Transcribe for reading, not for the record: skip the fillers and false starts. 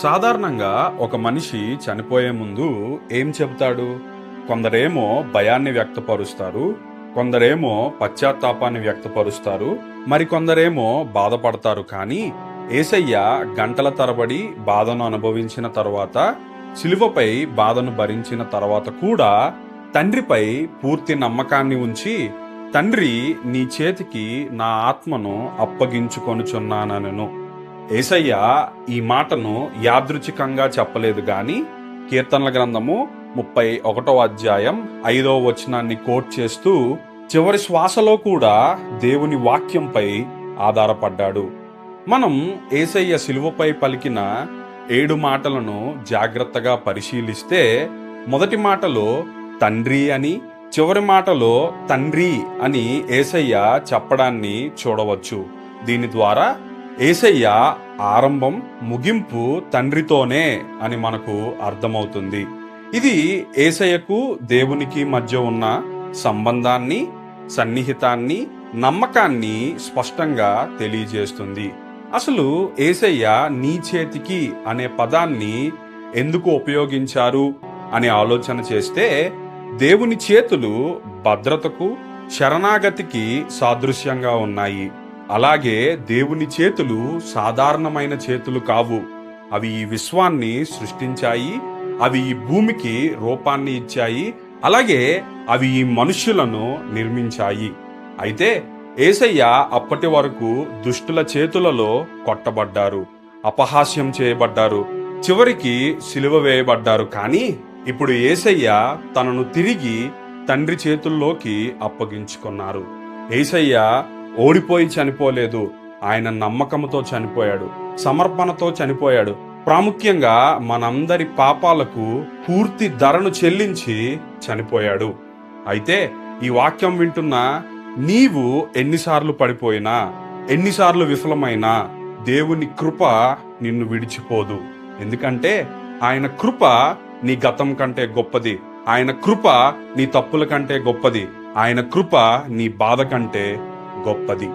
సాధారణంగా ఒక మనిషి చనిపోయే ముందు ఏం చెబుతాడు? కొందరేమో భయాన్ని వ్యక్తపరుస్తారు, కొందరేమో పశ్చాత్తాపాన్ని వ్యక్తపరుస్తారు, మరికొందరేమో బాధపడతారు. కానీ యేసయ్య గంటల తరబడి బాధను అనుభవించిన తరువాత, శిలువపై బాధను భరించిన తర్వాత కూడా తండ్రిపై పూర్తి నమ్మకాన్ని ఉంచి, తండ్రి నీ చేతికి నా ఆత్మను అప్పగించుకొనుచున్నానను. యేసయ్య ఈ మాటను యాదృచ్ఛికంగా చెప్పలేదు గాని కీర్తనల గ్రంథము 31 అధ్యాయం 5వ వచనాన్ని కోట్ చేస్తూ చివరి శ్వాసలో కూడా దేవుని వాక్యంపై ఆధారపడ్డాడు. మనం యేసయ్య శిలువపై పలికిన 7 మాటలను జాగ్రత్తగా పరిశీలిస్తే, మొదటి మాటలో తండ్రి అని, చివరి మాటలో తండ్రి అని యేసయ్య చెప్పడాన్ని చూడవచ్చు. దీని ద్వారా యేసయ్య ఆరంభం ముగింపు తండ్రితోనే అని మనకు అర్థమవుతుంది. ఇది యేసయ్యకు దేవునికి మధ్య ఉన్న సంబంధాన్ని, సన్నిహితాన్ని, నమ్మకాన్ని స్పష్టంగా తెలియజేస్తుంది. అసలు యేసయ్య నీ చేతికి అనే పదాన్ని ఎందుకు ఉపయోగించారు అనే ఆలోచన చేస్తే, దేవుని చేతులు భద్రతకు, శరణాగతికి సాదృశ్యంగా ఉన్నాయి. అలాగే దేవుని చేతులు సాధారణమైన చేతులు కావు. అవి ఈ విశ్వాన్ని సృష్టించాయి, అవి ఈ భూమికి రూపాన్ని ఇచ్చాయి, అలాగే అవి ఈ మనుష్యులను నిర్మించాయి. అయితే యేసయ్య అప్పటి వరకు దుష్టుల చేతులలో కొట్టబడ్డారు, అపహాస్యం చేయబడ్డారు, చివరికి సిలువ వేయబడ్డారు. కానీ ఇప్పుడు యేసయ్య తనను తిరిగి తండ్రి చేతుల్లోకి అప్పగించుకున్నారు. యేసయ్య ఓడిపోయి చనిపోలేదు, ఆయన నమ్మకంతో చనిపోయాడు, సమర్పణతో చనిపోయాడు. ప్రాముఖ్యంగా మనందరి పాపాలకు పూర్తి ధరను చెల్లించి చనిపోయాడు. అయితే ఈ వాక్యం వింటున్న నీవు ఎన్నిసార్లు పడిపోయినా, ఎన్నిసార్లు విఫలమైనా, దేవుని కృప నిన్ను విడిచిపోదు. ఎందుకంటే ఆయన కృప నీ గతం కంటే గొప్పది, ఆయన కృప నీ తప్పుల కంటే గొప్పది, ఆయన కృప నీ బాధ కంటే గొప్పది.